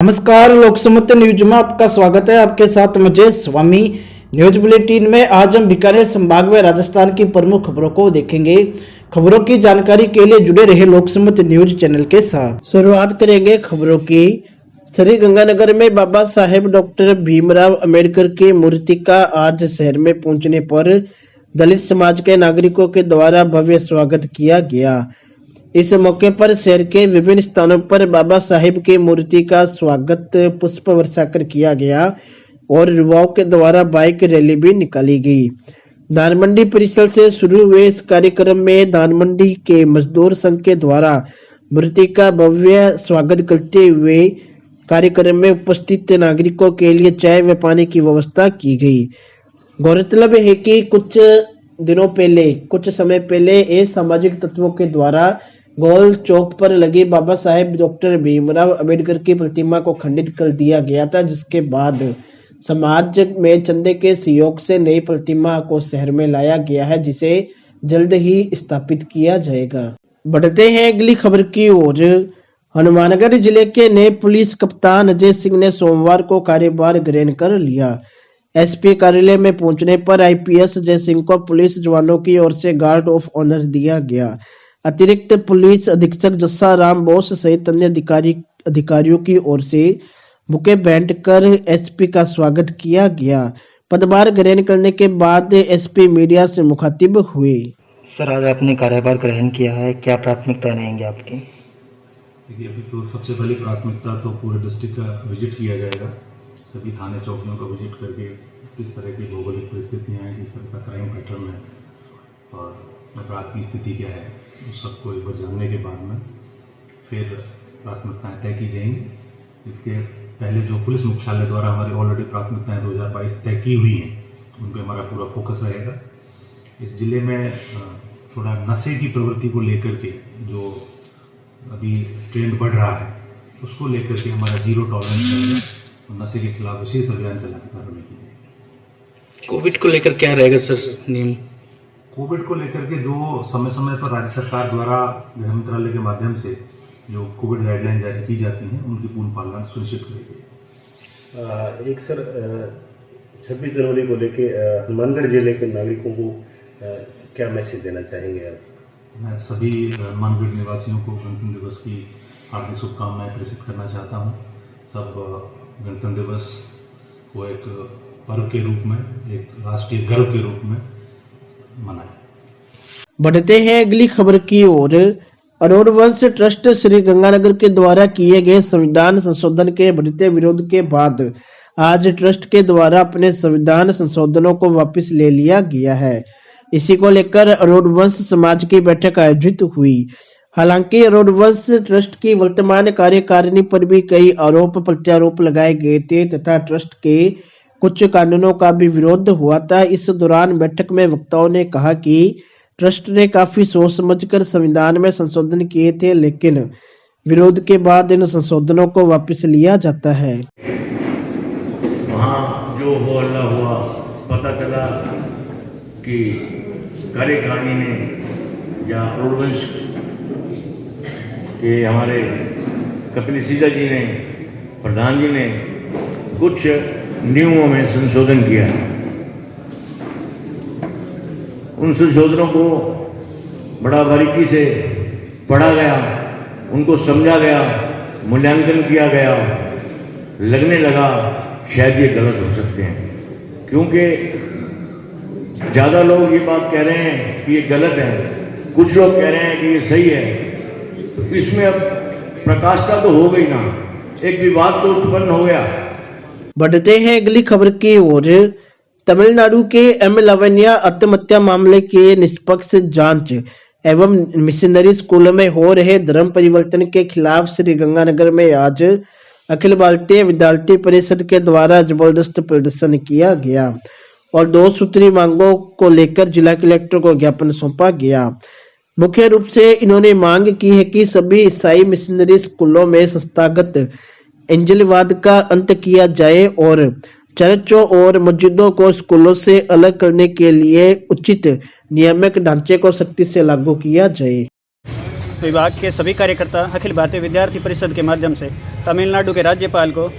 नमस्कार, लोकसमत न्यूज में आपका स्वागत है। आपके साथ मुझे स्वामी। न्यूज बुलेटिन में आज हम बीकानेर संभाग में राजस्थान की प्रमुख खबरों को देखेंगे। खबरों की जानकारी के लिए जुड़े रहे लोकसमत न्यूज चैनल के साथ। शुरुआत करेंगे खबरों की। श्री गंगानगर में बाबा साहेब डॉक्टर भीमराव अंबेडकर की मूर्ति का आज शहर में पहुंचने पर दलित समाज के नागरिकों के द्वारा भव्य स्वागत किया गया। इस मौके पर शहर के विभिन्न स्थानों पर बाबा साहेब की मूर्ति का स्वागत पुष्प वर्षा कर किया गया और युवाओं के द्वारा बाइक रैली भी निकाली गई। धानमंडी परिसर से शुरू हुए इस कार्यक्रम में धानमंडी के मजदूर संघ के द्वारा मूर्ति का भव्य स्वागत करते हुए कार्यक्रम में उपस्थित नागरिकों के लिए चाय व पानी की व्यवस्था की गई। गौरतलब है कि कुछ समय पहले सामाजिक तत्वों के द्वारा गोल चौक पर लगी बाबा साहेब डॉक्टर भीमराव अंबेडकर की प्रतिमा को खंडित कर दिया गया था, जिसके बाद समाज में चंदे के सहयोग से नई प्रतिमा को शहर में लाया गया है, जिसे जल्द ही स्थापित किया जाएगा। बढ़ते हैं अगली खबर की ओर। हनुमानगढ़ जिले के नए पुलिस कप्तान अजय सिंह ने सोमवार को कार्यभार ग्रहण कर लिया। एसपी कार्यालय में पहुंचने पर आईपीएस अजय सिंह को पुलिस जवानों की ओर से गार्ड ऑफ ऑनर दिया गया। अतिरिक्त पुलिस अधीक्षक जस्सा राम बोस सहित अन्य अधिकारियों की ओर से बुके बांट कर एसपी का स्वागत किया गया। पदभार ग्रहण करने के बाद एसपी मीडिया से मुखातिब हुए। सर, आज आपने कार्यभार ग्रहण किया है, क्या प्राथमिकता रहेंगी आपकी? देखिए, अभी तो सबसे पहली प्राथमिकता तो पूरे डिस्ट्रिक्ट का विजिट किया जाएगा। सभी थाने चौकियों का विजिट करके किस तरह की भौगोलिक परिस्थितियाँ हैं, किस तरह का क्राइम पैटर्न है और अपराध की स्थिति क्या है, उस सबको एक बार जानने के बाद में फिर प्राथमिकताएं तय की जाएंगी। इसके पहले जो पुलिस मुख्यालय द्वारा हमारी ऑलरेडी प्राथमिकताएं 2022 तय की हुई हैं, उन पर हमारा पूरा फोकस रहेगा। इस जिले में थोड़ा नशे की प्रवृत्ति को लेकर के जो अभी ट्रेंड बढ़ रहा है, उसको लेकर के हमारा जीरो टॉलरेंस रहेगा। नशे के खिलाफ विशेष अभियान चलाकर कार्रवाई की जाएगी। कोविड को लेकर क्या रहेगा सर नियम? कोविड को लेकर के जो समय समय पर राज्य सरकार द्वारा गृह मंत्रालय के माध्यम से जो कोविड गाइडलाइन जारी की जाती हैं, उनकी पूर्ण पालना सुनिश्चित करी गई। एक सर 26 जनवरी को लेके हनुमानगढ़ जिले के नागरिकों को क्या मैसेज देना चाहेंगे आप? मैं सभी हनुमानगढ़ निवासियों को गणतंत्र दिवस की हार्दिक शुभकामनाएं प्रेषित करना चाहता हूं। सब गणतंत्र दिवस को एक पर्व के रूप में, एक राष्ट्रीय गर्व के रूप में मनाएं। बढ़ते हैं अगली खबर की ओर। अरोड़ वंश ट्रस्ट श्री गंगानगर के द्वारा किए गए संविधान संशोधन के बढ़ते विरोध के बाद आज ट्रस्ट के द्वारा अपने संविधान संशोधनों को वापस ले लिया गया है। इसी को लेकर अरोड़ वंश समाज की बैठक आयोजित हुई। हालांकि अरोड़ वंश ट्रस्ट की वर्तमान कार्यकारिणी पर भी कई आरोप प्रत्यारोप लगाए गए थे तथा ट्रस्ट के कुछ कानूनों का भी विरोध हुआ था। इस दौरान बैठक में वक्ताओं ने कहा कि ट्रस्ट ने काफी सोच समझकर संविधान में संशोधन किए थे, लेकिन विरोध के बाद इन संशोधनों को वापस लिया जाता है। वहाँ जो हो हल्ला हुआ, पता चला कि कार्यकारिणी ने या अरोड़ वंश के हमारे कपिल सिजा जी ने, प्रधान जी ने कुछ नियमों में संशोधन किया। उन संशोधनों को बड़ा बारीकी से पढ़ा गया, उनको समझा गया, मूल्यांकन किया गया। लगने लगा शायद ये गलत हो सकते हैं, क्योंकि ज़्यादा लोग ये बात कह रहे हैं कि ये गलत है, कुछ लोग कह रहे हैं कि ये सही है। तो इसमें अब प्रकाशता तो हो गई ना, एक विवाद तो उत्पन्न हो गया। बढ़ते हैं अगली खबर की ओर। तमिलनाडु के एम लावण्या आत्महत्या मामले की निष्पक्ष जांच एवं मिशनरी स्कूलों में हो रहे धर्म परिवर्तन के खिलाफ श्री गंगानगर में आज अखिल भारतीय विद्यार्थी परिषद के द्वारा जबरदस्त प्रदर्शन किया गया और 2 सूत्री मांगों को लेकर जिला कलेक्टर को ज्ञापन सौंपा गया। मुख्य रूप से इन्होंने मांग की है कि सभी ईसाई मिशनरी स्कूलों में संस्थागत एंजलवाद का अंत किया जाए और चर्चों और मस्जिदों को स्कूलों से अलग करने के लिए उचित नियामक ढांचे को सख्ती से लागू किया जाए। विभाग के सभी कार्यकर्ता अखिल भारतीय विद्यार्थी परिषद के माध्यम से तमिलनाडु के राज्यपाल को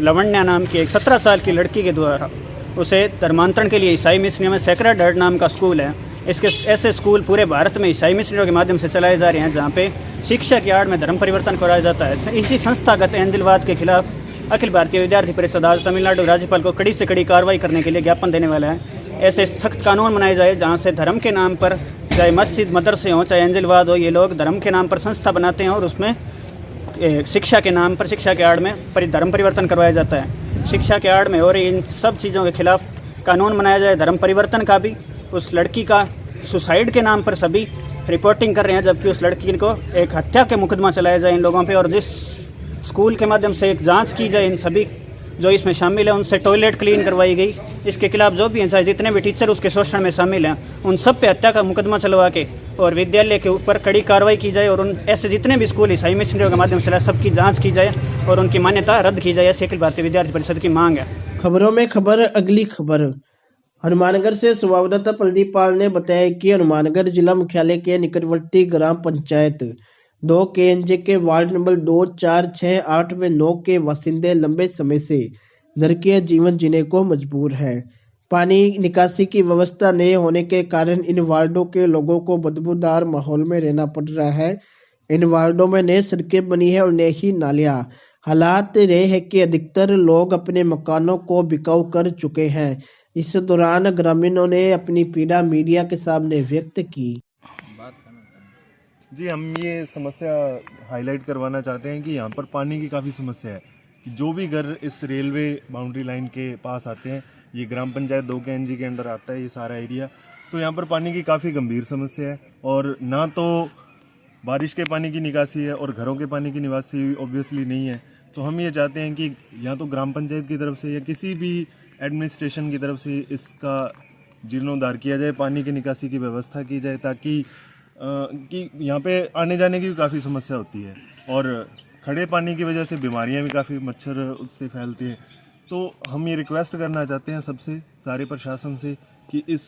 लवण्या नाम की एक 17 साल की लड़की के द्वारा उसे धर्मांतरण के लिए ईसाई मिशनरियों में सेक्रेड हार्ट नाम का स्कूल है। इसके ऐसे स्कूल पूरे भारत में ईसाई मिशनरियों के माध्यम से चलाए जा रहे हैं, जहाँ पे शिक्षा की आड़ में धर्म परिवर्तन कराया जाता है। इसी संस्थागत एंजलवाद के खिलाफ अखिल भारतीय विद्यार्थी परिषद आज तमिलनाडु राज्यपाल को कड़ी से कड़ी कार्रवाई करने के लिए ज्ञापन देने वाला है। ऐसे सख्त कानून बनाए जाए जहाँ से धर्म के नाम पर, चाहे मस्जिद मदरसे हों चाहे एंजलवाद हो, ये लोग धर्म के नाम पर संस्था बनाते हैं और उसमें शिक्षा के नाम पर, शिक्षा के आड़ में धर्म परिवर्तन करवाया जाता है। शिक्षा के आड़ में और इन सब चीज़ों के खिलाफ कानून बनाया जाए, धर्म परिवर्तन का भी। उस लड़की का सुसाइड के नाम पर सभी रिपोर्टिंग कर रहे हैं, जबकि उस लड़की को एक हत्या के मुकदमा चलाया जाए इन लोगों पे, और जिस स्कूल के माध्यम से एक जांच की जाए इन सभी जो इसमें शामिल है, उनसे टॉयलेट क्लीन करवाई गई। इसके खिलाफ जो भी हैं, चाहे जितने भी टीचर उसके शोषण में शामिल हैं, उन सब पे हत्या का मुकदमा चलवा के और विद्यालय के ऊपर कड़ी कार्रवाई की जाए, और उन ऐसे जितने भी स्कूल ईसाई मिशनरियों के माध्यम से सबकी जाँच की जाए और उनकी मान्यता रद्द की जाए। ऐसी अखिल भारतीय विद्यार्थी परिषद की मांग है। खबरों में खबर, अगली खबर हनुमानगढ़ से संवाददाता प्रदीप पाल ने बताया कि हनुमानगढ़ जिला मुख्यालय के निकटवर्ती ग्राम पंचायत 2 KNJ के वार्ड नंबर 2, 4, 6, 8 व 9 के बासिंदे लंबे समय से नरकीय जीवन जीने को मजबूर है। पानी निकासी की व्यवस्था नहीं होने के कारण इन वार्डों के लोगों को बदबूदार माहौल में रहना पड़ रहा है। इन वार्डों में नई सड़कें बनी है और नई ही नालियां। हालात रहे हैं कि अधिकतर लोग अपने मकानों को बिकाऊ कर चुके हैं। इस दौरान ग्रामीणों ने अपनी पीड़ा मीडिया के सामने व्यक्त की। जी, हम ये समस्या हाईलाइट करवाना चाहते हैं कि यहाँ पर पानी की काफ़ी समस्या है कि जो भी घर इस रेलवे बाउंड्री लाइन के पास आते हैं, ये ग्राम पंचायत 2 KNJ के अंडर आता है ये सारा एरिया, तो यहाँ पर पानी की काफ़ी गंभीर समस्या है। और ना तो बारिश के पानी की निकासी है और घरों के पानी की निकासी ऑब्वियसली नहीं है। तो हम ये चाहते हैं कि या तो ग्राम पंचायत की तरफ से या किसी भी एडमिनिस्ट्रेशन की तरफ से इसका जीर्णोद्धार किया जाए, पानी की निकासी की व्यवस्था की जाए, ताकि कि यहाँ पे आने जाने की भी काफ़ी समस्या होती है और खड़े पानी की वजह से बीमारियाँ भी काफ़ी मच्छर उससे फैलती हैं। तो हम ये रिक्वेस्ट करना चाहते हैं सबसे, सारे प्रशासन से, कि इस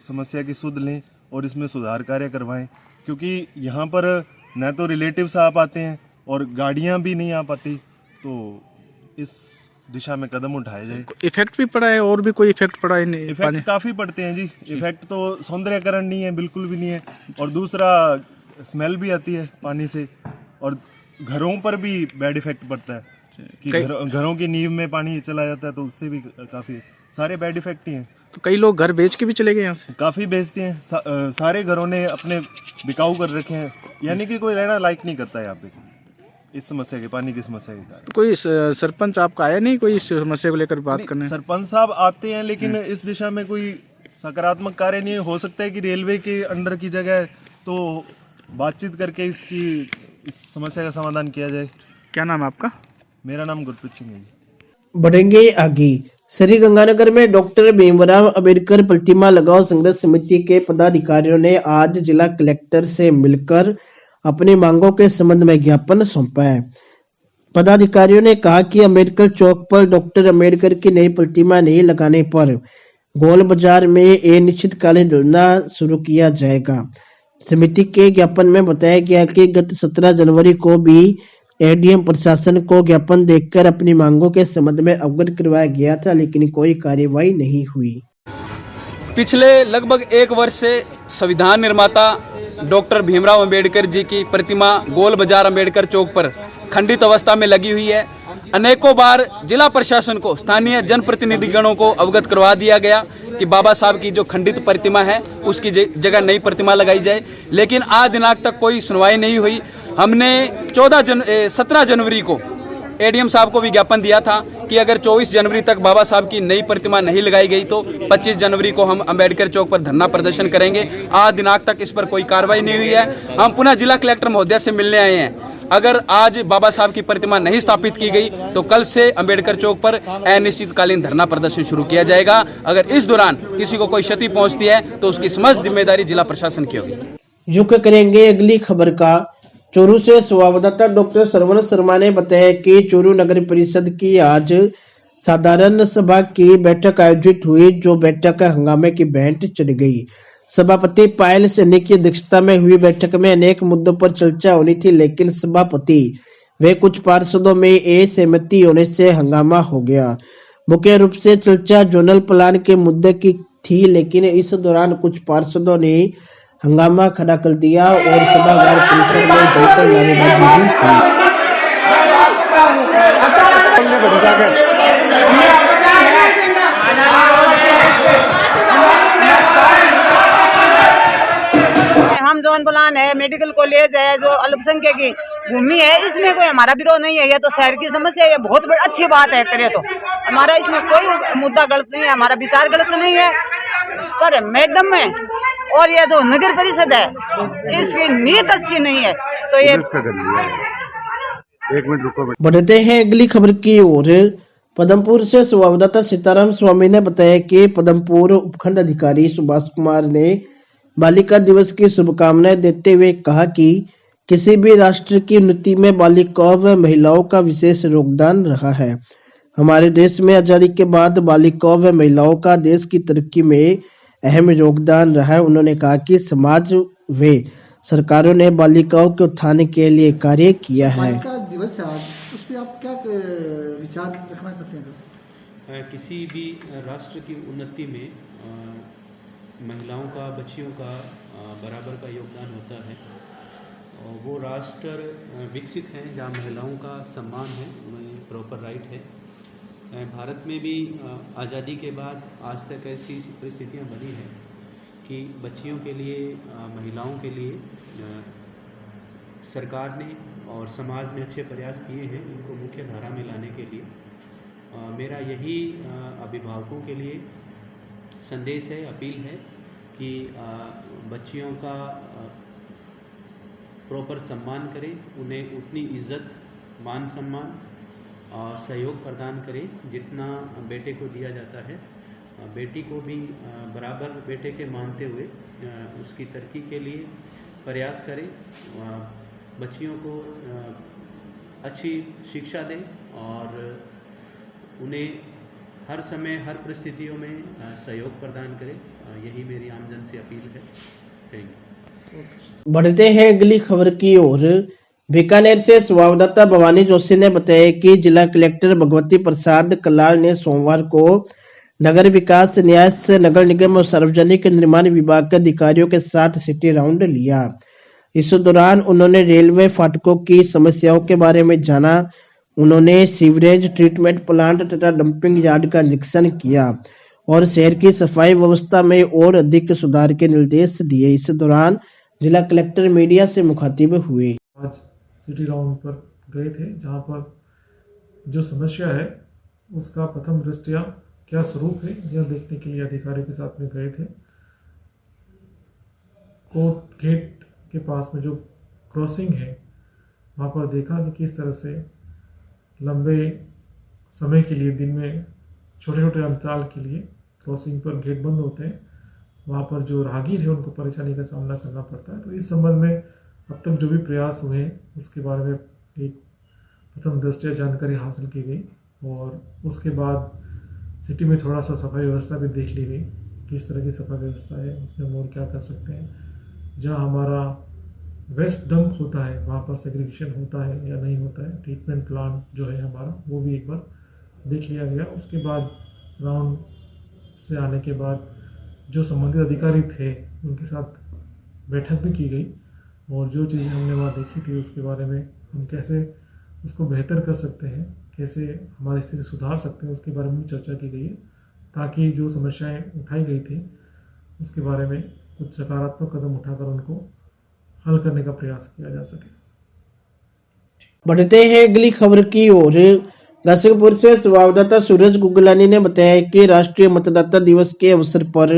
समस्या की सुध लें और इसमें सुधार कार्य करवाएं, क्योंकि यहाँ पर न तो रिलेटिव्स आ पाते हैं और गाड़ियाँ भी नहीं आ पाती। तो इस दिशा में कदम उठाए जाए। इफेक्ट भी पड़ा है और भी कोई इफेक्ट पड़ा है? इफेक्ट काफ़ी पड़ते हैं जी। इफेक्ट तो सौंदर्यकरण नहीं है, बिल्कुल भी नहीं है, और दूसरा स्मेल भी आती है पानी से, और घरों पर भी बैड इफेक्ट पड़ता है कि घरों की नींव में पानी चला जाता है, तो उससे भी काफ़ी सारे बैड इफेक्ट ही हैं। तो कई लोग घर बेच के भी चले गए यहाँ से? काफ़ी बेचते हैं, सारे घरों ने अपने बिकाऊ कर रखे हैं, यानी कि कोई रहना लायक नहीं करता है यहाँ पे इस समस्या के, पानी की समस्या के कारण। तो कोई सरपंच आपका आया नहीं कोई इस समस्या को लेकर बात करने? सरपंच साहब आते हैं, लेकिन इस दिशा में कोई सकारात्मक कार्य नहीं हो सकता है कि रेलवे के अंडर की जगह है तो बातचीत करके इसकी इस समस्या का समाधान किया जाए। क्या नाम है आपका? मेरा नाम गुरप्रीत सिंह है। बढ़ेंगे आगे। श्री गंगानगर में डॉक्टर भीमराव अंबेडकर प्रतिमा लगाओ संघर्ष समिति के पदाधिकारियों ने आज जिला कलेक्टर से मिलकर अपनी मांगों के संबंध में ज्ञापन सौंपा है। पदाधिकारियों ने कहा कि अंबेडकर चौक पर डॉक्टर अंबेडकर की नई प्रतिमा नहीं लगाने पर गोल बाजार में अनिश्चितकालीन धरना शुरू किया जाएगा। समिति के ज्ञापन में बताया गया कि गत 17 जनवरी को भी एडीएम प्रशासन को ज्ञापन देकर अपनी मांगों के संबंध में अवगत करवाया गया था, लेकिन कोई कार्यवाही नहीं हुई। पिछले लगभग 1 वर्ष से संविधान निर्माता डॉक्टर भीमराव अंबेडकर जी की प्रतिमा गोल बाजार अंबेडकर चौक पर खंडित अवस्था में लगी हुई है। अनेकों बार जिला प्रशासन को, स्थानीय जनप्रतिनिधिगणों को अवगत करवा दिया गया कि बाबा साहब की जो खंडित प्रतिमा है उसकी जगह नई प्रतिमा लगाई जाए, लेकिन आज दिनांक तक कोई सुनवाई नहीं हुई। हमने 17 जनवरी को एडीएम साहब को भी ज्ञापन दिया था कि अगर 24 जनवरी तक बाबा साहब की नई प्रतिमा नहीं लगाई गई तो 25 जनवरी को हम अंबेडकर चौक पर धरना प्रदर्शन करेंगे। आज दिनांक तक इस पर कोई कार्रवाई नहीं हुई है। हम पुनः जिला कलेक्टर महोदय से मिलने आए हैं। अगर आज बाबा साहब की प्रतिमा नहीं स्थापित की गई तो कल से अंबेडकर चौक पर अनिश्चितकालीन धरना प्रदर्शन शुरू किया जाएगा। अगर इस दौरान किसी को कोई क्षति पहुंचती है तो उसकी समस्त जिम्मेदारी जिला प्रशासन की होगी। रुक करेंगे अगली खबर का। चूरू से संवाददाता डॉक्टर श्रवण शर्मा ने बताया कि चूरू नगर परिषद की आज साधारण सभा की बैठक आयोजित हुई, जो बैठक हंगामे की भेंट चढ़ गई। सभापति पायल सैनी की अध्यक्षता में हुई बैठक में अनेक मुद्दों पर चर्चा होनी थी, लेकिन सभापति वे कुछ पार्षदों में असहमति होने से हंगामा हो गया। मुख्य रूप से चर्चा जोनल प्लान के मुद्दे की थी, लेकिन इस दौरान कुछ पार्षदों ने हंगामा खड़ा कर दिया और सभागार परिसर में जमकर नारेबाजी की। हम जोन प्लान है, मेडिकल कॉलेज है, जो अल्पसंख्यक की भूमि है, इसमें कोई हमारा विरोध नहीं है। ये तो शहर की समस्या है, ये बहुत बड़ी अच्छी बात है। करे तो हमारा इसमें कोई मुद्दा गलत नहीं है, हमारा विचार गलत नहीं है। पर मैडम में और ये जो नगर परिषद है, इसकी नीयत अच्छी नहीं है। तो ये बढ़ते हैं अगली खबर की ओर। पदमपुर से संवाददाता सीताराम स्वामी ने बताया कि पदमपुर उपखंड अधिकारी सुभाष कुमार ने बालिका दिवस की शुभकामनाएं देते हुए कहा कि किसी भी राष्ट्र की उन्नति में बालिकाओं व महिलाओं का विशेष योगदान रहा है। हमारे देश में आजादी के बाद बालिकाओं व महिलाओं का देश की तरक्की में अहम योगदान रहा है। उन्होंने कहा कि समाज व सरकारों ने बालिकाओं के उत्थान के लिए कार्य किया है। बालिका दिवस है आज, उस पर आप क्या विचार रखना चाहते हैं? किसी भी राष्ट्र की उन्नति में महिलाओं का, बच्चियों का बराबर का योगदान होता है। और वो राष्ट्र विकसित हैं जहाँ महिलाओं का सम्मान है, उन्हें प्रॉपर राइट है। भारत में भी आज़ादी के बाद आज तक ऐसी परिस्थितियाँ बनी हैं कि बच्चियों के लिए, महिलाओं के लिए सरकार ने और समाज ने अच्छे प्रयास किए हैं इनको मुख्य धारा में लाने के लिए। मेरा यही अभिभावकों के लिए संदेश है, अपील है कि बच्चियों का प्रॉपर सम्मान करें, उन्हें उतनी इज्जत, मान सम्मान और सहयोग प्रदान करें जितना बेटे को दिया जाता है। बेटी को भी बराबर बेटे के मानते हुए उसकी तरक्की के लिए प्रयास करें। बच्चियों को अच्छी शिक्षा दें और उन्हें हर समय, हर परिस्थितियों में सहयोग प्रदान करें। यही मेरी आमजन से अपील है। Thank you. बढ़ते हैं अगली खबर की ओर। बीकानेर से संवाददाता भवानी जोशी ने बताया कि जिला कलेक्टर भगवती प्रसाद कलाल ने सोमवार को नगर विकास, न्यास, नगर निगम और सार्वजनिक निर्माण विभाग के अधिकारियों के साथ सिटी राउंड लिया। इस दौरान उन्होंने रेलवे फाटकों की समस्याओं के बारे में जाना। उन्होंने सीवरेज ट्रीटमेंट प्लांट तथा डंपिंग यार्ड का निरीक्षण किया और शहर की सफाई व्यवस्था में और अधिक सुधार के निर्देश दिए। इस दौरान जिला कलेक्टर मीडिया से मुखातिब हुए। आज सिटी राउंड पर गए थे, जहां पर जो समस्या है उसका प्रथम दृष्टया क्या स्वरूप है यह देखने के लिए अधिकारियों के साथ में गए थे। कोर्ट गेट के पास में जो क्रॉसिंग है वहाँ पर देखा कि किस तरह से लंबे समय के लिए, दिन में छोटे छोटे अंतराल के लिए क्रॉसिंग पर गेट बंद होते हैं। वहाँ पर जो राहगीर है उनको परेशानी का सामना करना पड़ता है। तो इस संबंध में अब तक जो भी प्रयास हुए उसके बारे में एक प्रथम दृष्टया जानकारी हासिल की गई और उसके बाद सिटी में थोड़ा सा सफाई व्यवस्था भी देख ली गई, किस तरह की सफाई व्यवस्था है, उसमें हम और क्या कर सकते हैं। जहाँ हमारा वेस्ट डंप होता है वहाँ पर सेग्रीगेशन होता है या नहीं होता है, ट्रीटमेंट प्लांट जो है हमारा वो भी एक बार देख लिया गया। उसके बाद राउंड से आने के बाद जो संबंधित अधिकारी थे उनके साथ बैठक भी की गई और जो चीज़ें हमने वहाँ देखी थी उसके बारे में हम कैसे उसको बेहतर कर सकते हैं, कैसे हमारी स्थिति सुधार सकते हैं, उसके बारे में चर्चा की गई है, ताकि जो समस्याएं उठाई गई थी उसके बारे में कुछ सकारात्मक कदम उठाकर उनको हल करने का प्रयास किया जा सके। बढ़ते हैं अगली खबर की ओर। घासीपुर से संवाददाता सूरज गुगलानी ने बताया कि राष्ट्रीय मतदाता दिवस के अवसर पर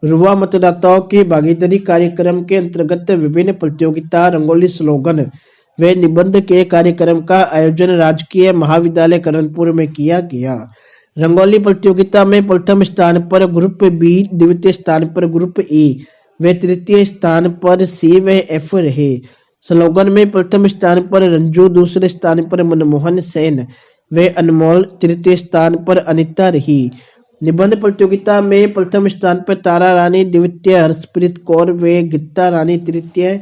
युवा मतदाताओं की भागीदारी कार्यक्रम के अंतर्गत विभिन्न प्रतियोगिता, रंगोली स्लोगन व निबंध के कार्यक्रम का आयोजन राजकीय महाविद्यालय करणपुर में किया गया। रंगोली प्रतियोगिता में प्रथम स्थान पर ग्रुप बी, द्वितीय स्थान पर ग्रुप ए व तृतीय स्थान पर सी व एफ रहे। स्लोगन में प्रथम स्थान पर रंजू, दूसरे स्थान पर मनमोहन सेन व अनमोल, तृतीय स्थान पर अनिता रही। निबंध प्रतियोगिता में प्रथम स्थान पर तारा रानी, द्वितीय हर्षप्रीत कौर व गीता रानी तृतीय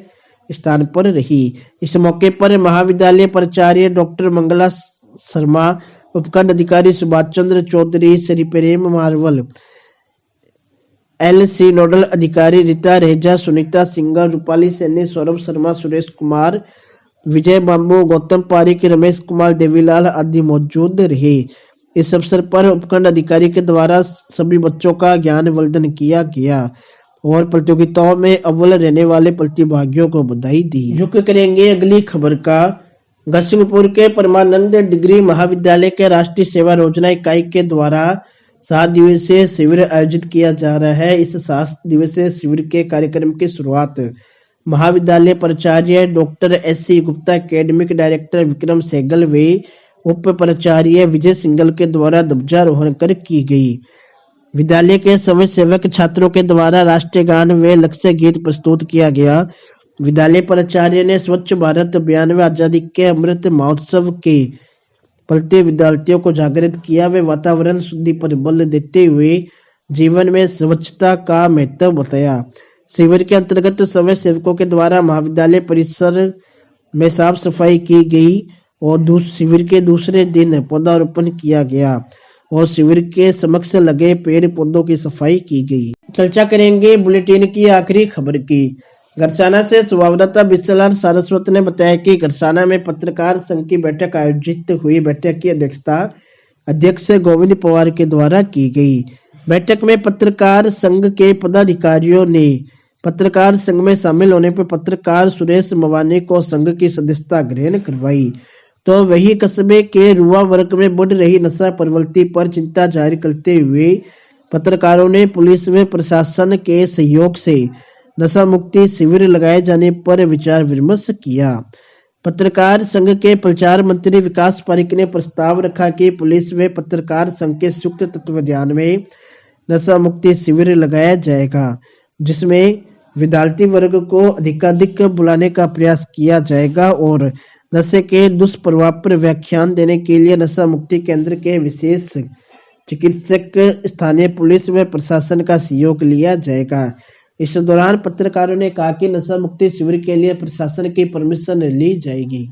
स्थान पर रही। इस मौके पर महाविद्यालय प्राचार्य डॉक्टर मंगला शर्मा, उपखंड अधिकारी Subhash Chandra Chaudhary, Shri Prem Marvel, LC nodal अधिकारी रीता रहेजा, सुनीता सिंगर, रूपाली सैनी, सौरभ शर्मा, सुरेश कुमार, विजय बाबू, गौतम पारिक, रमेश कुमार, देवीलाल आदि मौजूद रहे। इस अवसर पर उपखंड अधिकारी के द्वारा सभी बच्चों का ज्ञानवर्धन किया गया और प्रतियोगिताओं में अव्वल रहने वाले प्रतिभागियों को बधाई दी। रुक करेंगे अगली खबर का। घसिंगपुर के परमानंद डिग्री महाविद्यालय के राष्ट्रीय सेवा योजना इकाई के द्वारा 7 दिवसीय शिविर आयोजित किया जा रहा है। इस 7 दिवसीय शिविर के कार्यक्रम की शुरुआत महाविद्यालय प्राचार्य doctor SC Gupta, academic director Vikram Sehgal व उप प्राचार्य विजय सिंगल के द्वारा ध्वजारोहण कर की गई। विद्यालय के समय सेवक छात्रों के द्वारा राष्ट्रीय गान व लक्ष्य गीत प्रस्तुत किया गया। विद्यालय प्राचार्य ने स्वच्छ भारत अभियान व आजादी के अमृत महोत्सव के प्रति विद्यार्थियों को जागृत किया व वातावरण शुद्धि पर बल देते हुए जीवन में स्वच्छता का महत्व बताया। शिविर के अंतर्गत समय सेवकों के द्वारा महाविद्यालय परिसर में साफ सफाई की गई और शिविर के दूसरे दिन पौधारोपण किया गया और शिविर के समक्ष लगे पेड़ पौधों की सफाई की गई। चर्चा करेंगे बुलेटिन की आखिरी खबर की। गरसाना से संवाददाता विशाल सारस्वत ने बताया कि गरसाना में पत्रकार संघ की बैठक आयोजित हुई। बैठक की अध्यक्षता अध्यक्ष गोविंद पवार के द्वारा की गई। बैठक में पत्रकार संघ के पदाधिकारियों ने पत्रकार संघ में शामिल होने पर पत्रकार सुरेश मवानी को संघ की सदस्यता ग्रहण करवाई, तो वही कस्बे के रुआ वर्ग में बढ़ रही नशा प्रवृत्ति पर चिंता जाहिर करते हुए पत्रकारों ने पुलिस व प्रशासन के सहयोग से नशा मुक्ति शिविर लगाए जाने पर विचार विमर्श किया। पत्रकार संघ के प्रचार मंत्री विकास पारिक ने प्रस्ताव रखा कि पुलिस व पत्रकार संघ के संयुक्त तत्वाधान में नशा मुक्ति शिविर लगाया जाएगा, जिसमें विद्यार्थी वर्ग को अधिकाधिक बुलाने का प्रयास किया जाएगा और नशे के दुष्प्रभाव पर व्याख्यान देने के लिए नशा मुक्ति केंद्र के विशेष चिकित्सक, स्थानीय पुलिस व प्रशासन का सहयोग लिया जाएगा। इस दौरान पत्रकारों ने कहा कि नशा मुक्ति शिविर के लिए प्रशासन की परमिशन ली जाएगी।